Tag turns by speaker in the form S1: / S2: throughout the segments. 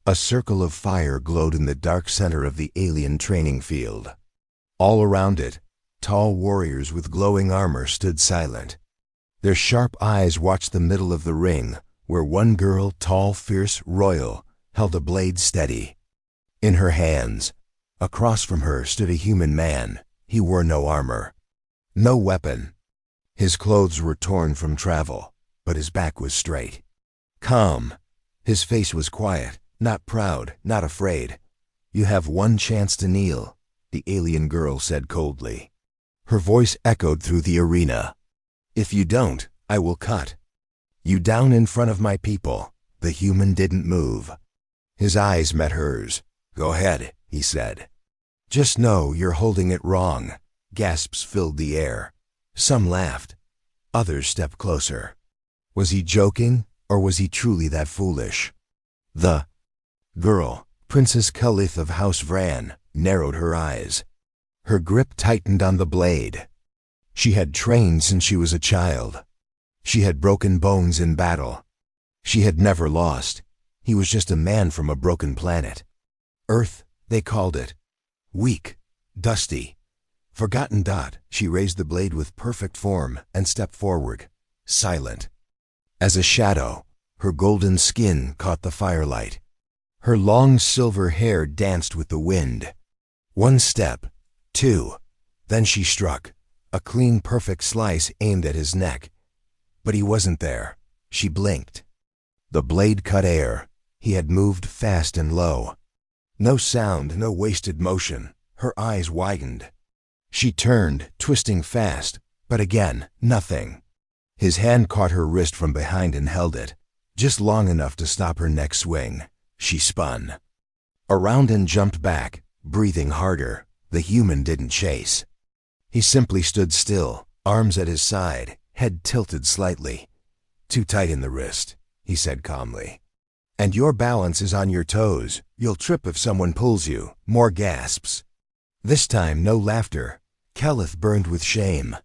S1: A circle of fire glowed in the dark center of the alien training field. All around it, tall warriors with glowing armor stood silent. Their sharp eyes watched the middle of the ring, where one girl, tall, fierce, royal, held a blade steady. In her hands, across from her, stood a human man. He wore no armor, no weapon. His clothes were torn from travel, but his back was straight. Calm. His face was quiet, not proud, not afraid. "You have one chance to kneel," the alien girl said coldly. Her voice echoed through the arena. "If you don't, I will cut you down in front of my people." The human didn't move. His eyes met hers. "Go ahead," he said. "Just know you're holding it wrong." Gasps filled the air. Some laughed. Others stepped closer. Was he joking, or was he truly that foolish? The girl, Princess Kelith of House Vran, narrowed her eyes. Her grip tightened on the blade. She had trained since she was a child. She had broken bones in battle. She had never lost. He was just a man from a broken planet. Earth, they called it. Weak, dusty, forgotten. She raised the blade with perfect form and stepped forward, silent. As a shadow, her golden skin caught the firelight. Her long silver hair danced with the wind. One step, two, then she struck, a clean, perfect slice aimed at his neck. But he wasn't there. She blinked. The blade cut air. He had moved fast and low. No sound, no wasted motion. Her eyes widened. She turned, twisting fast, but again, nothing. His hand caught her wrist from behind and held it, just long enough to stop her next swing. She spun around and jumped back, breathing harder. The human didn't chase. He simply stood still, arms at his side, head tilted slightly. "Too tight in the wrist," he said calmly. "And your balance is on your toes. You'll trip if someone pulls you." More gasps. This time no laughter. Kelith burned with shame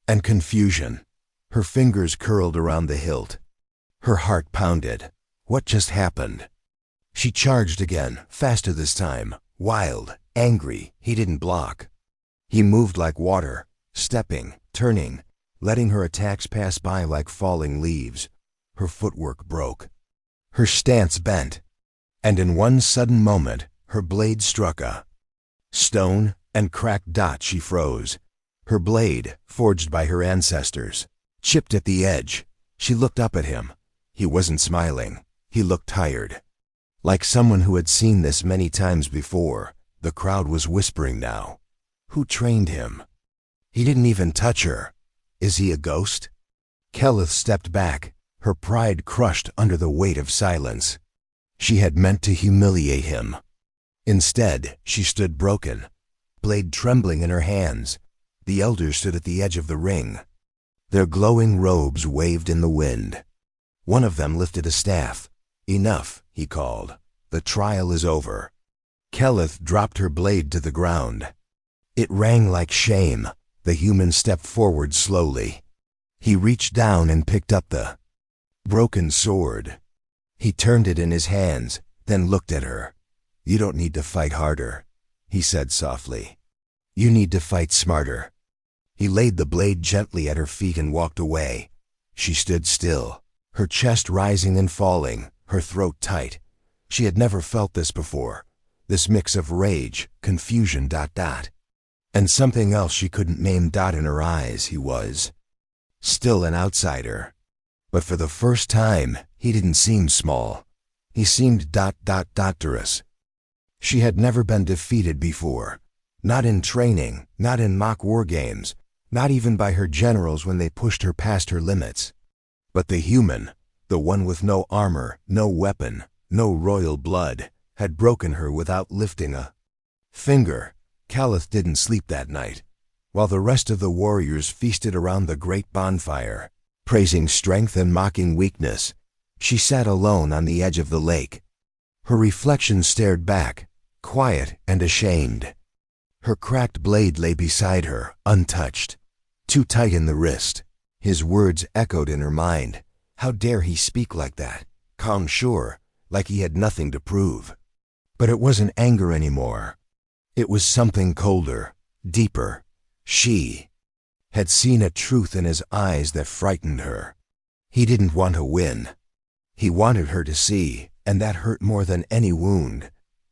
S1: and confusion. Her fingers curled around the hilt. Her heart pounded. What just happened? She charged again, faster this time, wild, angry. He didn't block. He moved like water, stepping, turning, letting her attacks pass by like falling leaves. Her footwork broke. Her stance bent. And in one sudden moment, her blade struck a stone and cracked. She froze. Her blade, forged by her ancestors, chipped at the edge. She looked up at him. He wasn't smiling. He looked tired. Like someone who had seen this many times before. The crowd was whispering now. Who trained him? He didn't even touch her. Is he a ghost? Kelith stepped back, her pride crushed under the weight of silence. She had meant to humiliate him. Instead, she stood broken, blade trembling in her hands. The elders stood at the edge of the ring. Their glowing robes waved in the wind. One of them lifted a staff. "Enough," he called. "The trial is over." Kelith dropped her blade to the ground. It rang like shame. The human stepped forward slowly. He reached down and picked up the broken sword. He turned it in his hands, then looked at her. "You don't need to fight harder," he said softly. "You need to fight smarter." He laid the blade gently at her feet and walked away. She stood still, her chest rising and falling, her throat tight. She had never felt this before, this mix of rage, confusion, and something else she couldn't name. In her eyes, he was still an outsider. But for the first time, he didn't seem small. He seemed dangerous. She had never been defeated before. Not in training, not in mock war games, not even by her generals when they pushed her past her limits. But the human, the one with no armor, no weapon, no royal blood, had broken her without lifting a finger. Kelith didn't sleep that night, while the rest of the warriors feasted around the great bonfire, praising strength and mocking weakness. She sat alone on the edge of the lake. Her reflection stared back, quiet and ashamed. Her cracked blade lay beside her, untouched, too tight in the wrist. His words echoed in her mind. How dare he speak like that? Calm, sure, like he had nothing to prove. But it wasn't anger anymore. It was something colder, deeper. She had seen a truth in his eyes that frightened her. He didn't want to win. He wanted her to see, and that hurt more than any wound.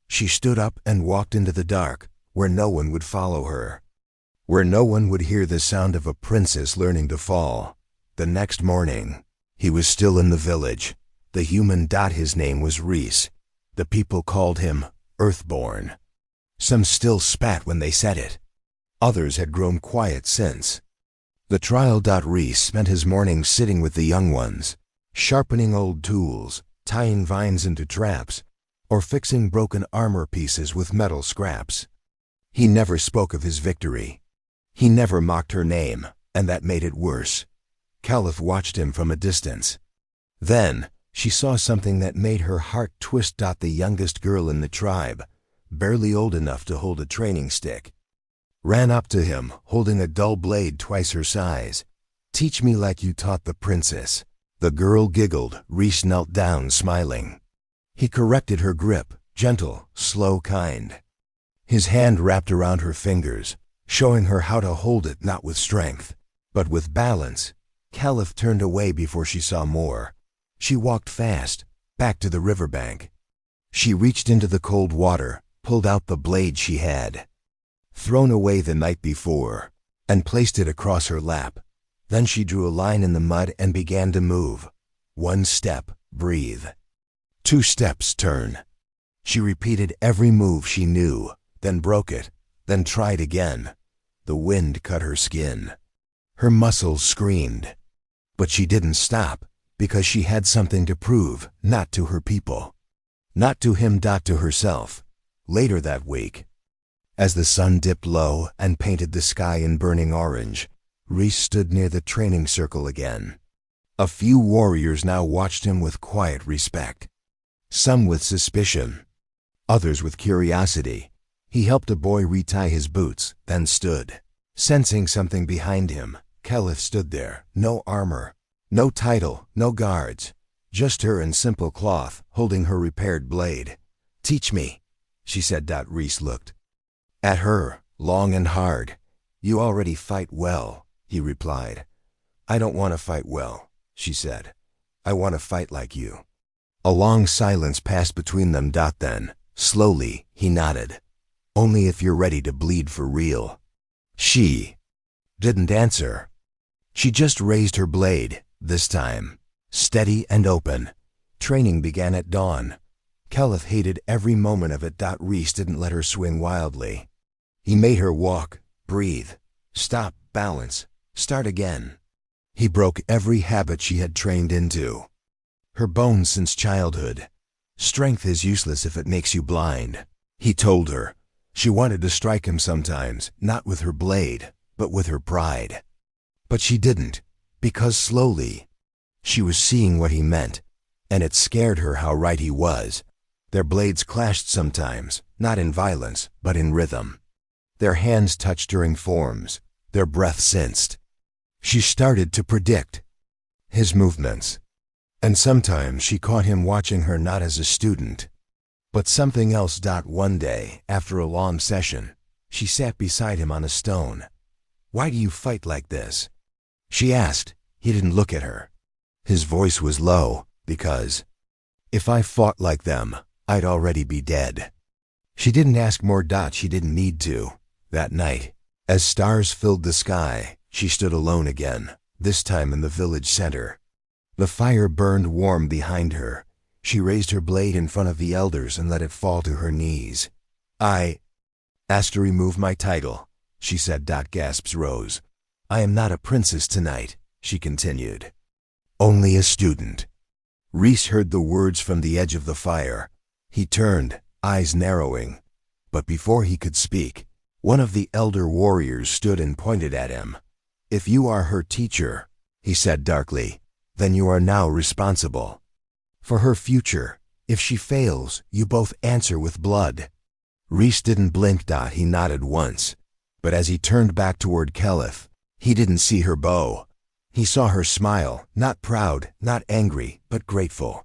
S1: She stood up and walked into the dark, where no one would follow her, where no one would hear the sound of a princess learning to fall. The next morning, he was still in the village. The human. His name was Reese. The people called him Earthborn. Some still spat when they said it. Others had grown quiet since. The trial. Reese spent his mornings sitting with the young ones, sharpening old tools, tying vines into traps, or fixing broken armor pieces with metal scraps. He never spoke of his victory. He never mocked her name, and that made it worse. Caliph watched him from a distance. Then, she saw something that made her heart twist. The youngest girl in the tribe, barely old enough to hold a training stick, ran up to him, holding a dull blade twice her size. "Teach me like you taught the princess." The girl giggled. Reese knelt down, smiling. He corrected her grip, gentle, slow, kind. His hand wrapped around her fingers, showing her how to hold it, not with strength, but with balance. Caliph turned away before she saw more. She walked fast, back to the riverbank. She reached into the cold water, pulled out the blade she had thrown away the night before, and placed it across her lap. Then she drew a line in the mud and began to move. 1 step, breathe. 2 steps, turn. She repeated every move she knew, then broke it, then tried again. The wind cut her skin. Her muscles screamed. But she didn't stop, because she had something to prove, not to her people, not to him. To herself. Later that week, as the sun dipped low and painted the sky in burning orange, Reese stood near the training circle again. A few warriors now watched him with quiet respect, some with suspicion, others with curiosity. He helped a boy retie his boots, then stood. Sensing something behind him, Caliph stood there, no armor, no title, no guards, just her in simple cloth, holding her repaired blade. "Teach me," she said. Reese looked at her, long and hard. "You already fight well," he replied. "I don't want to fight well," she said. "I want to fight like you." A long silence passed between them. Then, slowly, he nodded. "Only if you're ready to bleed for real." She didn't answer. She just raised her blade, this time, steady and open. Training began at dawn. Caliph hated every moment of it. Reese didn't let her swing wildly. He made her walk, breathe, stop, balance, start again. He broke every habit she had trained into. Her bones since childhood. "Strength is useless if it makes you blind," he told her. She wanted to strike him sometimes, not with her blade, but with her pride. But she didn't, because slowly, she was seeing what he meant, and it scared her how right he was. Their blades clashed sometimes, not in violence, but in rhythm. Their hands touched during forms, their breath sensed. She started to predict his movements, and sometimes she caught him watching her, not as a student, but something else. One day, after a long session, she sat beside him on a stone. "Why do you fight like this?" she asked. He didn't look at her. His voice was low. "Because if I fought like them, I'd already be dead." She didn't ask more. She didn't need to. That night, as stars filled the sky, she stood alone again, this time in the village center. The fire burned warm behind her. She raised her blade in front of the elders and let it fall to her knees. "I asked to remove my title," she said. Gasps rose. "I am not a princess tonight," she continued. "Only a student." Reese heard the words from the edge of the fire. He turned, eyes narrowing. But before he could speak, one of the elder warriors stood and pointed at him. "If you are her teacher," he said darkly, "then you are now responsible for her future. If she fails, you both answer with blood." Reese didn't blink. He nodded once, but as he turned back toward Caliph, he didn't see her bow. He saw her smile, not proud, not angry, but grateful.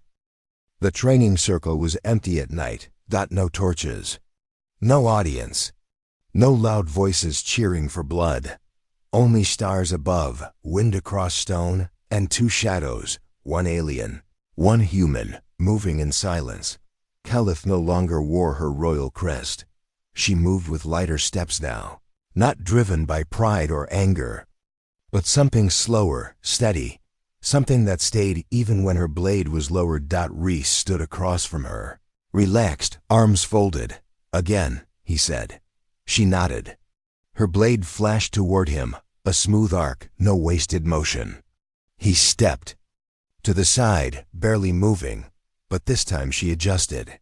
S1: The training circle was empty at night. No torches. No audience. No loud voices cheering for blood. Only stars above, wind across stone, and two shadows, one alien, one human, moving in silence. Kelith no longer wore her royal crest. She moved with lighter steps now, not driven by pride or anger, but something slower, steady, something that stayed even when her blade was lowered. Reese stood across from her, relaxed, arms folded. Again, he said. She nodded. Her blade flashed toward him, a smooth arc, no wasted motion. He stepped to the side, barely moving, but this time she adjusted.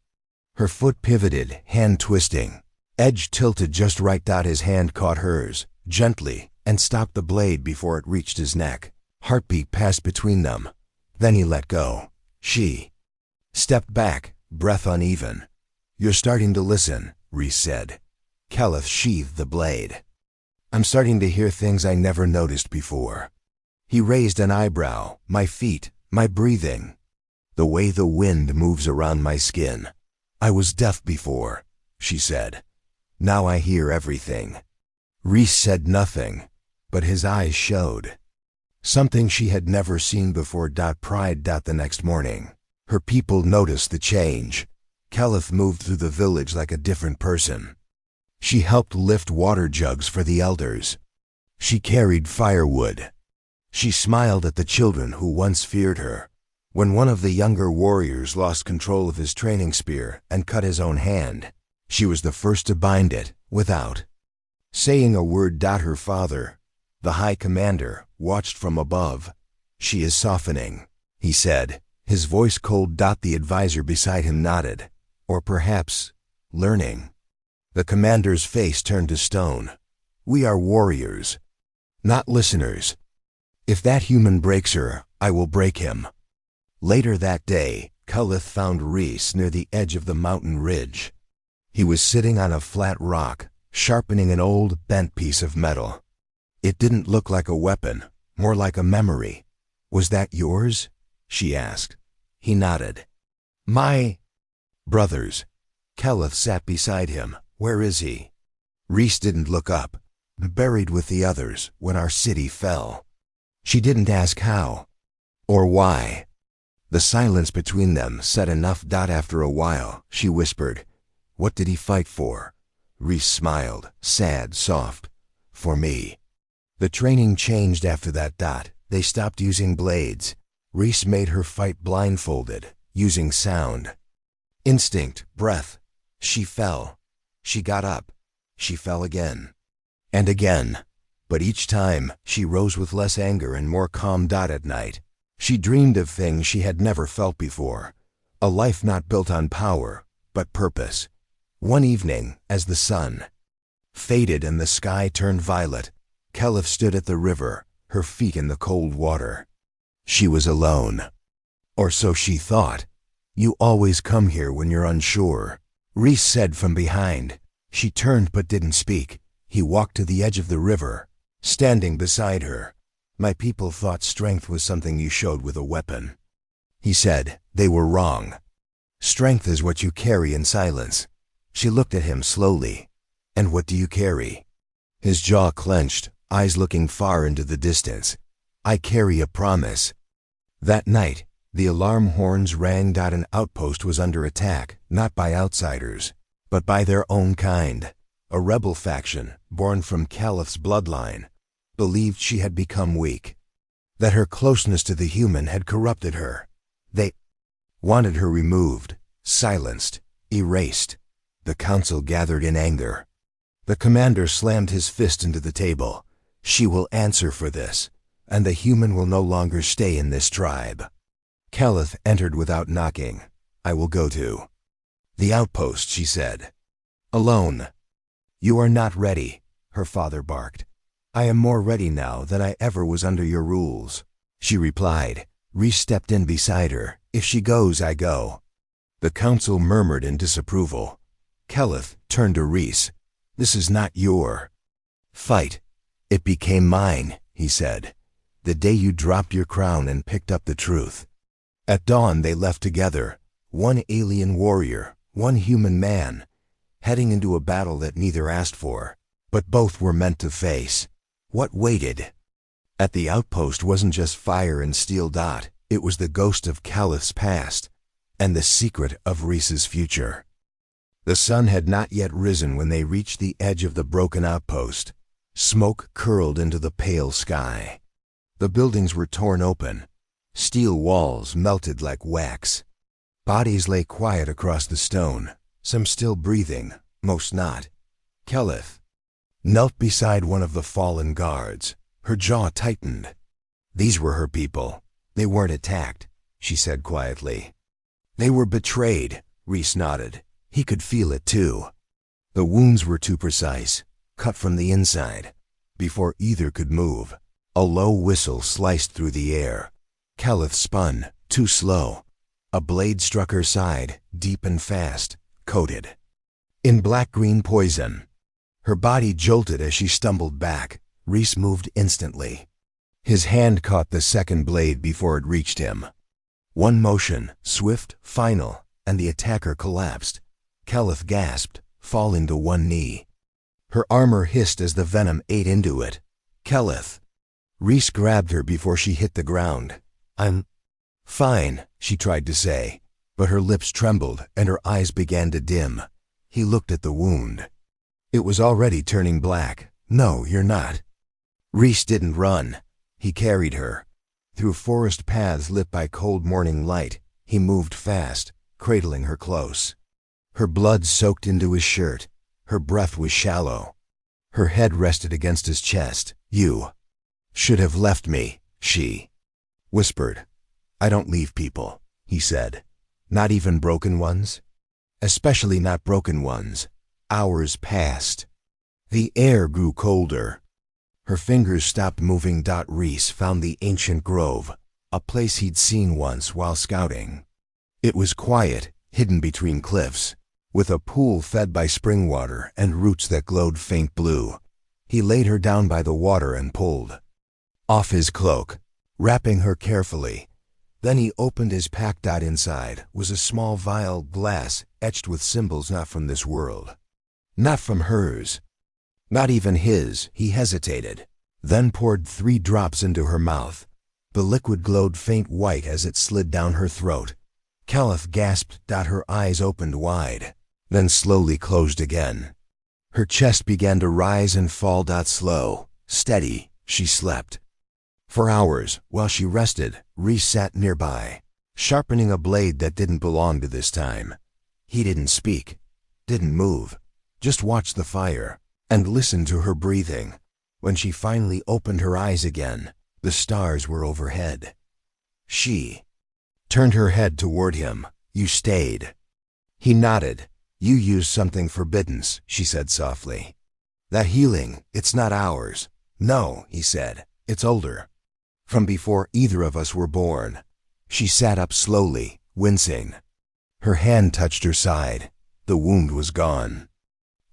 S1: Her foot pivoted, hand twisting, edge tilted just right. His hand caught hers, gently, and stopped the blade before it reached his neck. Heartbeat passed between them. Then he let go. She stepped back, breath uneven. "You're starting to listen," Reese said. Kelith sheathed the blade. "I'm starting to hear things I never noticed before." He raised an eyebrow. "My feet, my breathing, the way the wind moves around my skin. I was deaf before," she said. "Now I hear everything." Reese said nothing, but his eyes showed something she had never seen before. Pride. The next morning, her people noticed the change. Kelith moved through the village like a different person. She helped lift water jugs for the elders. She carried firewood. She smiled at the children who once feared her. When one of the younger warriors lost control of his training spear and cut his own hand, she was the first to bind it, without saying a word. Her father, the high commander, watched from above. "She is softening," he said, his voice cold. The advisor beside him nodded. "Or perhaps, learning." The commander's face turned to stone. "We are warriors, not listeners. If that human breaks her, I will break him." Later that day, Kelith found Reese near the edge of the mountain ridge. He was sitting on a flat rock, sharpening an old, bent piece of metal. It didn't look like a weapon, more like a memory. "Was that yours?" she asked. He nodded. "My brother's." Kelith sat beside him. "Where is he?" Reese didn't look up. "Buried with the others when our city fell." She didn't ask how or why. The silence between them said enough. After a while, she whispered, "What did he fight for?" Reese smiled, sad, soft. "For me." The training changed after that. They stopped using blades. Reese made her fight blindfolded, using sound, instinct, breath. She fell. She got up. She fell again. And again. But each time, she rose with less anger and more calm. At night, she dreamed of things she had never felt before. A life not built on power, but purpose. One evening, as the sun faded and the sky turned violet, Kelith stood at the river, her feet in the cold water. She was alone. Or so she thought. "You always come here when you're unsure," Reese said from behind. She turned but didn't speak. He walked to the edge of the river, standing beside her. "My people thought strength was something you showed with a weapon," he said. "They were wrong. Strength is what you carry in silence." She looked at him slowly. "And what do you carry?" His jaw clenched, eyes looking far into the distance. "I carry a promise." That night, the alarm horns rang. An outpost was under attack, not by outsiders, but by their own kind. A rebel faction, born from Kelith's bloodline, believed she had become weak, that her closeness to the human had corrupted her. They wanted her removed, silenced, erased. The council gathered in anger. The commander slammed his fist into the table. "She will answer for this, and the human will no longer stay in this tribe." Kelith entered without knocking. "I will go to the outpost," she said. "Alone." "You are not ready," her father barked. "I am more ready now than I ever was under your rules," she replied. Reese stepped in beside her. "If she goes, I go." The council murmured in disapproval. Kelith turned to Reese. "This is not your fight. It became mine," he said, "the day you dropped your crown and picked up the truth." At dawn they left together, One alien warrior, one human man, heading into a battle that neither asked for, but both were meant to face. What waited? At the outpost wasn't just fire and steel dot, it was the ghost of Calith's past, and the secret of Rhys's future. The sun had not yet risen when they reached the edge of the broken outpost. Smoke curled into the pale sky. The buildings were torn open. Steel walls melted like wax. Bodies lay quiet across the stone, some still breathing, most not. Calith knelt beside one of the fallen guards. Her jaw tightened. These were her people. They weren't attacked, she said quietly. They were betrayed, Rhys nodded. He could feel it too. The wounds were too precise, cut from the inside. Before either could move, a low whistle sliced through the air. Calith spun, too slow. A blade struck her side, deep and fast, coated in black-green poison. Her body jolted as she stumbled back. Rhys moved instantly. His hand caught the second blade before it reached him. One motion, swift, final, and the attacker collapsed. Calith gasped, falling to one knee. Her armor hissed as the venom ate into it. Calith. Rhys grabbed her before she hit the ground. I'm fine, she tried to say, but her lips trembled and her eyes began to dim. He looked at the wound. It was already turning black. No, you're not. Rhys didn't run. He carried her. Through forest paths lit by cold morning light, he moved fast, cradling her close. Her blood soaked into his shirt. Her breath was shallow. Her head rested against his chest. You should have left me, she whispered. I don't leave people, he said. Not even broken ones? Especially not broken ones. Hours passed. The air grew colder. Her fingers stopped moving. Rhys found the ancient grove, a place he'd seen once while scouting. It was quiet, hidden between cliffs, with a pool fed by spring water and roots that glowed faint blue. He laid her down by the water and pulled off his cloak, wrapping her carefully. Then he opened his pack. Inside was a small vial, glass, etched with symbols not from this world. Not from hers. Not even his. He hesitated, then poured 3 drops into her mouth. The liquid glowed faint white as it slid down her throat. Calith gasped. Her eyes opened wide, then slowly closed again. Her chest began to rise and fall. Slow, steady, she slept. For hours, while she rested, Rhys sat nearby, sharpening a blade that didn't belong to this time. He didn't speak, didn't move, just watched the fire and listened to her breathing. When she finally opened her eyes again, the stars were overhead. She turned her head toward him. You stayed. He nodded. You used something forbidden, she said softly. That healing, it's not ours. No, he said, it's older. From before either of us were born. She sat up slowly, wincing. Her hand touched her side. The wound was gone.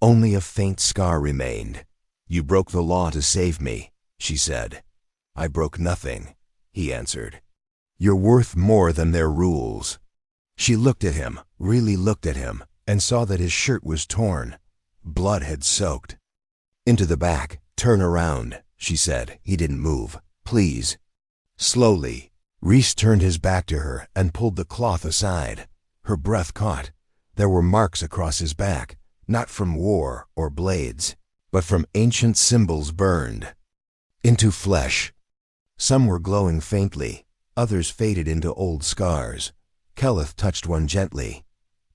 S1: Only a faint scar remained. You broke the law to save me, she said. I broke nothing, he answered. You're worth more than their rules. She looked at him, really looked at him, and saw that his shirt was torn. Blood had soaked. Into the back. Turn around, she said. He didn't move. Please. Slowly, Rhys turned his back to her and pulled the cloth aside. Her breath caught. There were marks across his back, not from war or blades, but from ancient symbols burned into flesh. Some were glowing faintly, others faded into old scars. Calith touched one gently.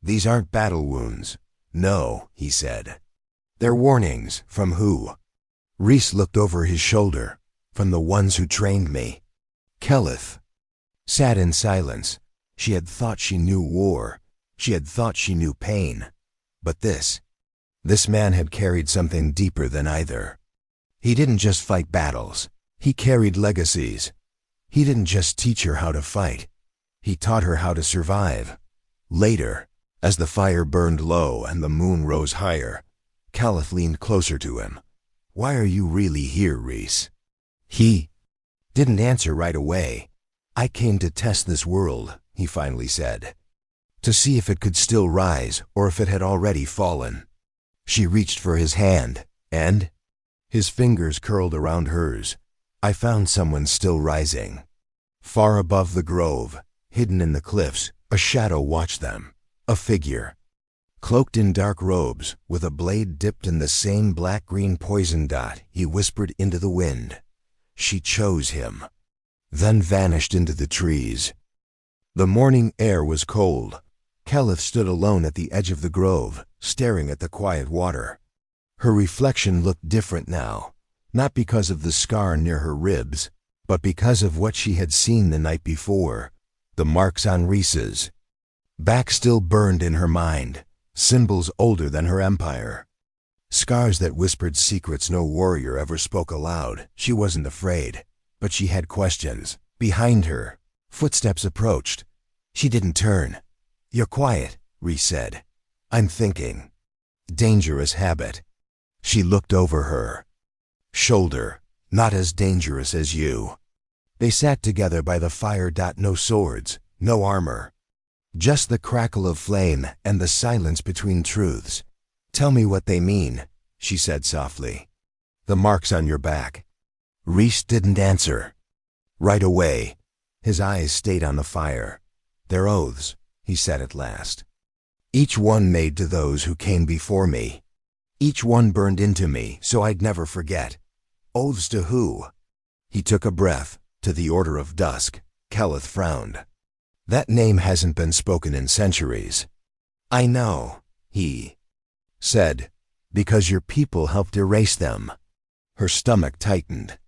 S1: These aren't battle wounds. No, he said. They're warnings. From who? Rhys looked over his shoulder. From the ones who trained me. Calith sat in silence. She had thought she knew war. She had thought she knew pain. But this man had carried something deeper than either. He didn't just fight battles. He carried legacies. He didn't just teach her how to fight. He taught her how to survive. Later, as the fire burned low and the moon rose higher, Calith leaned closer to him. Why are you really here, Rhys? He didn't answer right away. I came to test this world, he finally said. to see if it could still rise or if it had already fallen. She reached for his hand, and his fingers curled around hers. I found someone still rising. Far above the grove, hidden in the cliffs, a shadow watched them. A figure, cloaked in dark robes, with a blade dipped in the same black-green poison dot, he whispered into the wind. She chose him, then vanished into the trees. The morning air was cold. Keleth stood alone at the edge of the grove, staring at the quiet water. Her reflection looked different now, not because of the scar near her ribs, but because of what she had seen the night before, the marks on Rhys's back still burned in her mind, symbols older than her empire. Scars that whispered secrets no warrior ever spoke aloud. She wasn't afraid, but she had questions. Behind her, footsteps approached. She didn't turn. "You're quiet," Rhys said. "I'm thinking." Dangerous habit. She looked over her shoulder. "Not as dangerous as you." They sat together by the fire. No swords, no armor. Just the crackle of flame and the silence between truths. "Tell me what they mean," she said softly. "The marks on your back." Rhys didn't answer. Right away, his eyes stayed on the fire. "They're oaths," he said at last. "Each one made to those who came before me. Each one burned into me so I'd never forget." "Oaths to who?" He took a breath. "To the Order of Dusk." Keleth frowned. "That name hasn't been spoken in centuries." "I know," he said, "because your people helped erase them." Her stomach tightened.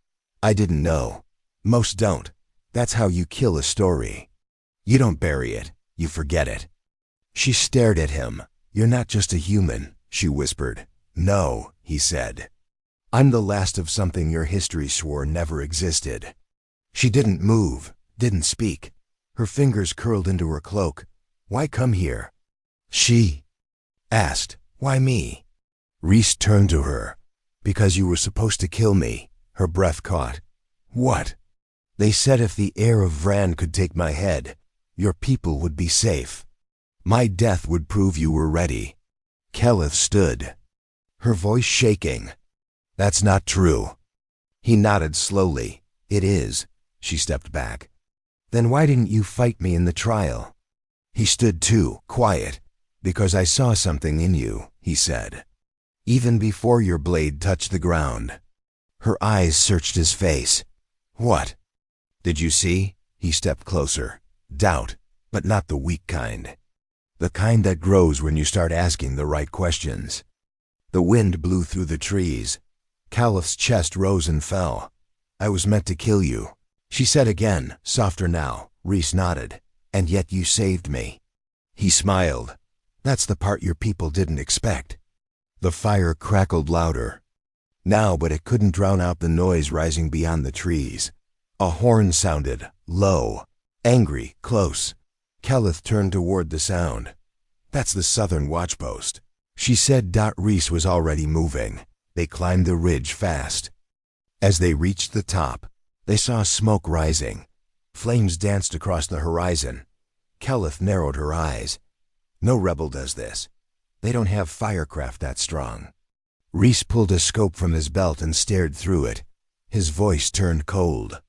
S1: "I didn't know. Most don't. That's how you kill a story. You don't bury it, you forget it." She stared at him. "You're not just a human," she whispered. "No," he said. "I'm the last of something your history swore never existed." She didn't move, didn't speak. Her fingers curled into her cloak. "Why come here?" she asked. "Why me?" Rhys turned to her. "Because you were supposed to kill me." Her breath caught. "What?" "They said if the heir of Vran could take my head, your people would be safe. My death would prove you were ready." Keleth stood, her voice shaking. "That's not true." He nodded slowly. "It is." She stepped back. "Then why didn't you fight me in the trial?" He stood too, quiet. "Because I saw something in you," he said. "Even before your blade touched the ground." Her eyes searched his face. "What did you see?" He stepped closer. "Doubt, but not the weak kind. The kind that grows when you start asking the right questions." The wind blew through the trees. Keleth's chest rose and fell. "I was meant to kill you," she said again, softer now. Rhys nodded. "And yet you saved me." He smiled. "That's the part your people didn't expect." The fire crackled louder now, but it couldn't drown out the noise rising beyond the trees. A horn sounded, low, angry, close. Keleth turned toward the sound. "That's the southern watchpost," she said. Rhys was already moving. They climbed the ridge fast. As they reached the top, they saw smoke rising. Flames danced across the horizon. Keleth narrowed her eyes. "No rebel does this. They don't have firecraft that strong." Rhys pulled a scope from his belt and stared through it. His voice turned cold.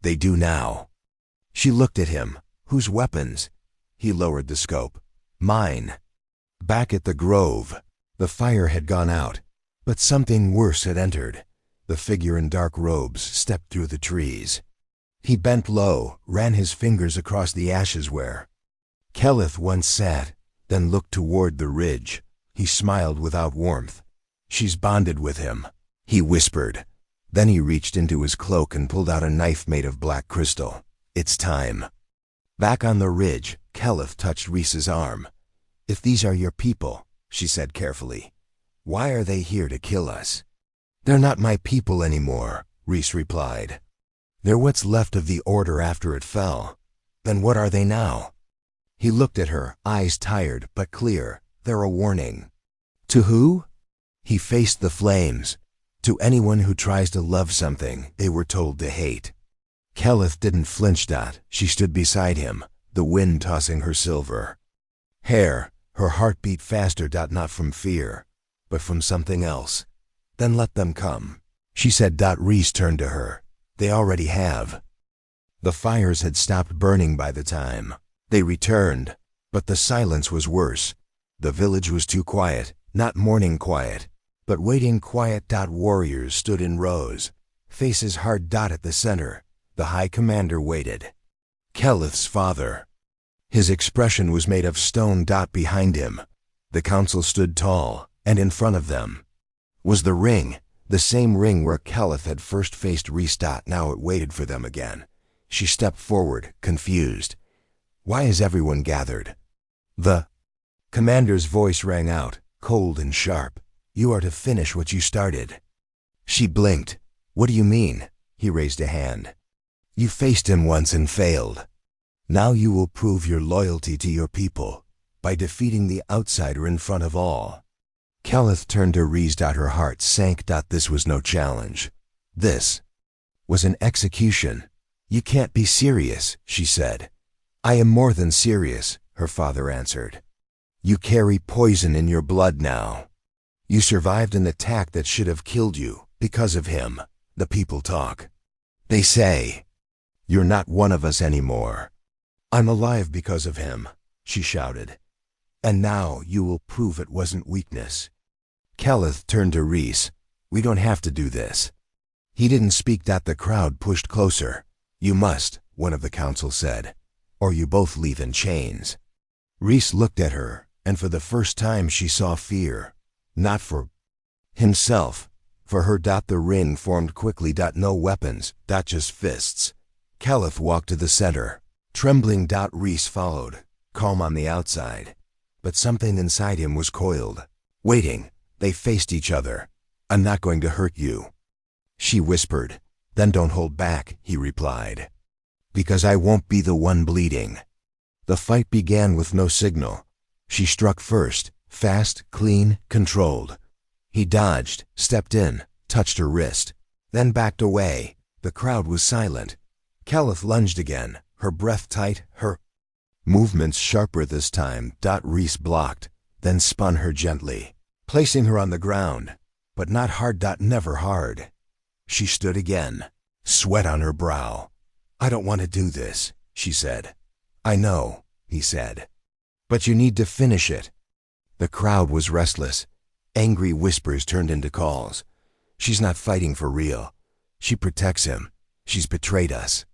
S1: "They do now." She looked at him. "Whose weapons?" He lowered the scope. "Mine." Back at the grove, the fire had gone out, but something worse had entered. The figure in dark robes stepped through the trees. He bent low, ran his fingers across the ashes where Keleth once sat, then looked toward the ridge. He smiled without warmth. "She's bonded with him," he whispered. Then he reached into his cloak and pulled out a knife made of black crystal. "It's time." Back on the ridge, Keleth touched Rhys's arm. "If these are your people," she said carefully, "why are they here to kill us?" "They're not my people anymore," Rhys replied. "They're what's left of the order after it fell." "Then what are they now?" He looked at her, eyes tired but clear. "They're a warning." "To who?" He faced the flames. "To anyone who tries to love something they were told to hate." Keleth didn't flinch. She stood beside him, the wind tossing her silver Hair, her heart beat faster. Not from fear, but from something else. Then let them come, she said. Reese turned to her. They already have. The fires had stopped burning by the time they returned, but the silence was worse. The village was too quiet, not mourning quiet, but waiting quiet. Warriors stood in rows, faces hard. At the center, the High Commander waited. Keleth's father. His expression was made of stone. Behind him, the council stood tall, and in front of them was the ring, the same ring where Keleth had first faced Reese. Now it waited for them again. She stepped forward, confused. Why is everyone gathered? The commander's voice rang out, cold and sharp. You are to finish what you started. She blinked. What do you mean? He raised a hand. You faced him once and failed. Now you will prove your loyalty to your people by defeating the outsider in front of all. Keleth turned to Reese. Her heart sank. This was no challenge. This was an execution. You can't be serious, she said. I am more than serious, her father answered. You carry poison in your blood now. You survived an attack that should have killed you because of him. The people talk. They say, you're not one of us anymore. I'm alive because of him, she shouted. And now you will prove it wasn't weakness. Keleth turned to Reese. We don't have to do this. He didn't speak. The crowd pushed closer. You must, one of the council said, or you both leave in chains. Reese looked at her, and for the first time she saw fear. Not for himself, for her. The ring formed quickly. No weapons, just fists. Keleth walked to the center, trembling. Reese followed, calm on the outside, but something inside him was coiled, waiting. They faced each other. I'm not going to hurt you, she whispered. Then don't hold back, he replied. Because I won't be the one bleeding. The fight began with no signal. She struck first, fast, clean, controlled. He dodged, stepped in, touched her wrist, then backed away. The crowd was silent. Keleth lunged again, her breath tight, her movements sharper this time. Reese blocked, then spun her gently, placing her on the ground, but not hard. Never hard. She stood again, sweat on her brow. I don't want to do this, she said. I know, he said. But you need to finish it. The crowd was restless. Angry whispers turned into calls. She's not fighting for real. She protects him. She's betrayed us.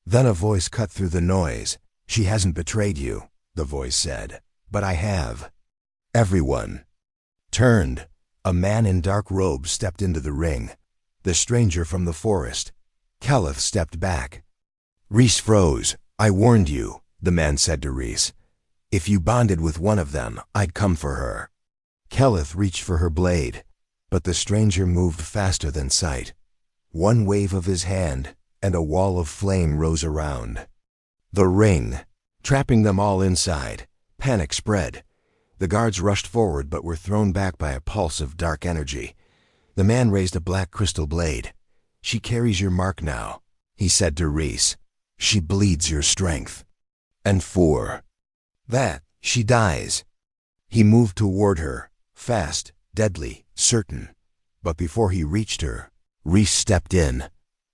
S1: Then a voice cut through the noise. She hasn't betrayed you, the voice said. But I have. Everyone turned. A man in dark robes stepped into the ring. The stranger from the forest. Keleth stepped back. Reese froze. I warned you, the man said to Reese. If you bonded with one of them, I'd come for her. Keleth reached for her blade, but the stranger moved faster than sight. One wave of his hand, and a wall of flame rose around the ring, trapping them all inside. Panic spread. The guards rushed forward but were thrown back by a pulse of dark energy. The man raised a black crystal blade. She carries your mark now, he said to Reese. She bleeds your strength. And for that, she dies. He moved toward her, fast, deadly, certain. But before he reached her, Reese stepped in.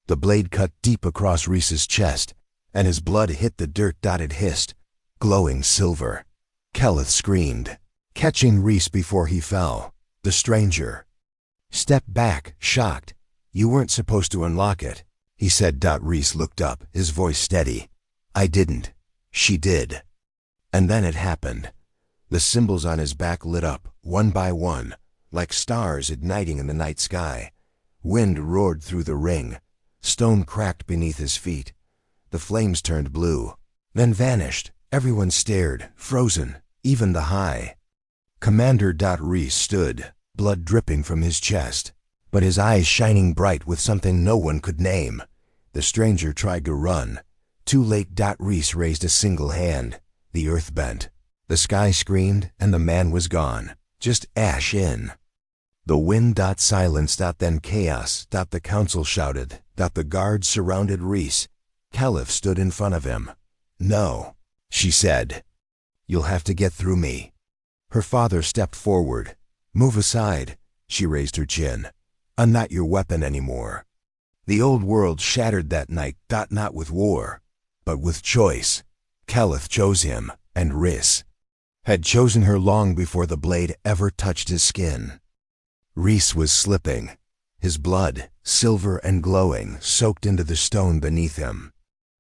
S1: The blade cut deep across Reese's chest, and his blood hit the dirt. It hissed, glowing silver. Keleth screamed, catching Reese before he fell. The stranger stepped back, shocked. You weren't supposed to unlock it, he said. Reese looked up, his voice steady. I didn't. She did. And then it happened. The symbols on his back lit up, one by one, like stars igniting in the night sky. Wind roared through the ring. Stone cracked beneath his feet. The flames turned blue, then vanished. Everyone stared, frozen, even the High Commander. Reese stood, blood dripping from his chest, but his eyes shining bright with something no one could name. The stranger tried to run. Too late. Reese raised a single hand. The earth bent. The sky screamed, and the man was gone. Just ash in the wind. Silence. Then chaos. The council shouted. The guards surrounded Reese. Keleth stood in front of him. No, she said. You'll have to get through me. Her father stepped forward. Move aside. She raised her chin. I'm not your weapon anymore. The old world shattered that night, not with war, but with choice. Keleth chose him, and Rhys had chosen her long before the blade ever touched his skin. Rhys was slipping. His blood, silver and glowing, soaked into the stone beneath him.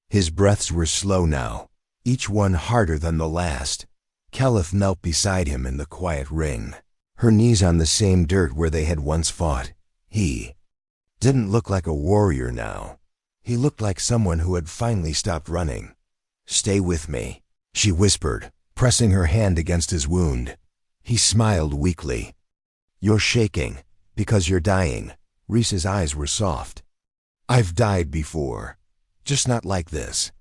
S1: His breaths were slow now, each one harder than the last. Keleth knelt beside him in the quiet ring, her knees on the same dirt where they had once fought. He didn't look like a warrior now. He looked like someone who had finally stopped running. Stay with me, she whispered, pressing her hand against his wound. He smiled weakly. You're shaking, because you're dying. Rhys's eyes were soft. I've died before, just not like this.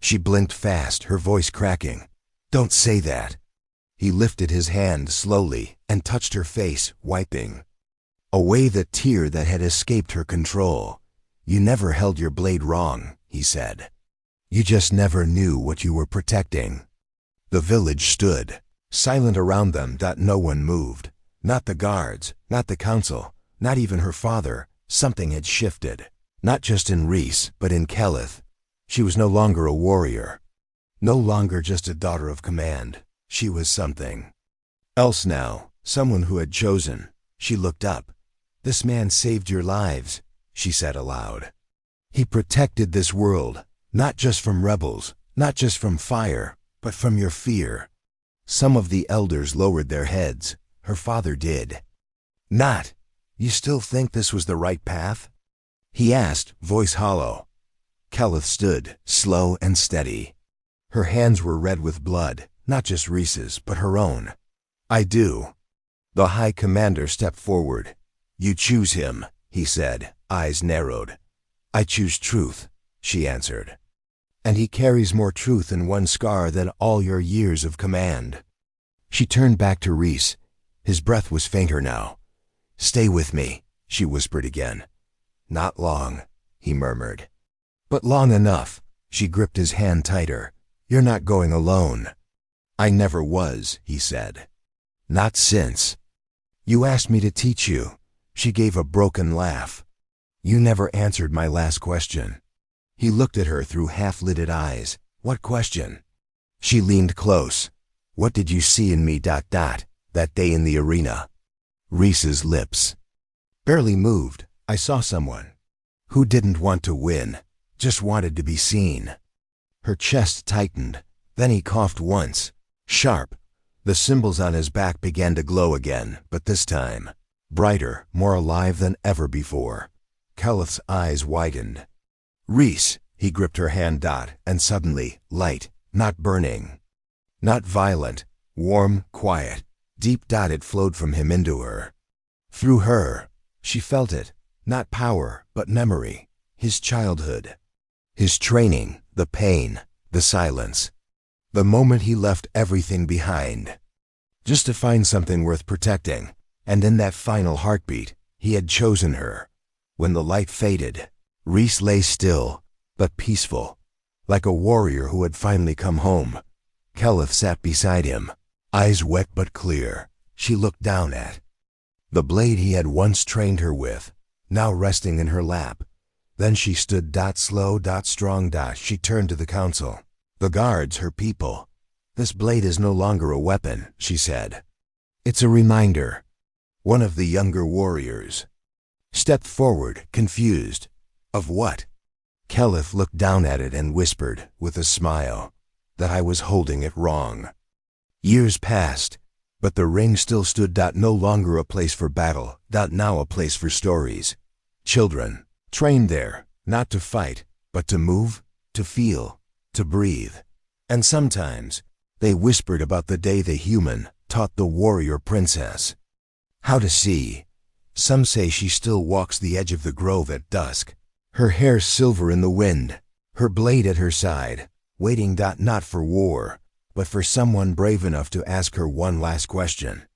S1: She blinked fast, her voice cracking. Don't say that. He lifted his hand slowly and touched her face, wiping away the tear that had escaped her control. You never held your blade wrong, he said. You just never knew what you were protecting. The village stood, silent around them. No one moved. Not the guards, not the council, not even her father. Something had shifted, not just in Rhys, but in Keleth. She was no longer a warrior, no longer just a daughter of command. She was something else now, someone who had chosen. She looked up. This man saved your lives, she said aloud. He protected this world, not just from rebels, not just from fire, but from your fear. Some of the elders lowered their heads. Her father did. Not. You still think this was the right path? He asked, voice hollow. Keleth stood, slow and steady. Her hands were red with blood, not just Rhys's, but her own. I do. The High Commander stepped forward. You choose him, he said, eyes narrowed. I choose truth, she answered. And he carries more truth in one scar than all your years of command. She turned back to Rhys. His breath was fainter now. Stay with me, she whispered again. Not long, he murmured. But long enough. She gripped his hand tighter. You're not going alone. I never was, he said. Not since. You asked me to teach you. She gave a broken laugh. You never answered my last question. He looked at her through half-lidded eyes. What question? She leaned close. What did you see in me, that day in the arena? Rhys's lips barely moved. I saw someone who didn't want to win, just wanted to be seen. Her chest tightened. Then he coughed once, sharp. The symbols on his back began to glow again, but this time brighter, more alive than ever before. Keleth's eyes widened. Rhys, he gripped her hand, and suddenly, light, not burning, not violent, warm, quiet, deep. It flowed from him into her. Through her, she felt it, not power, but memory, his childhood, his training, the pain, the silence, the moment he left everything behind, just to find something worth protecting. And in that final heartbeat, he had chosen her. When the light faded, Rhys lay still, but peaceful, like a warrior who had finally come home. Keleth sat beside him, eyes wet but clear. She looked down at the blade he had once trained her with, now resting in her lap. Then she stood, slow, strong. She turned to the council. The guards, her people. This blade is no longer a weapon, she said. It's a reminder. One of the younger warriors stepped forward, confused. Of what? Keleth looked down at it and whispered, with a smile, that I was holding it wrong. Years passed, but the ring still stood. No longer a place for battle, now a place for stories. Children, trained there, not to fight, but to move, to feel, to breathe. And sometimes, they whispered about the day the human taught the warrior princess how to see. Some say she still walks the edge of the grove at dusk, her hair silver in the wind, her blade at her side, waiting. Not for war, but for someone brave enough to ask her one last question.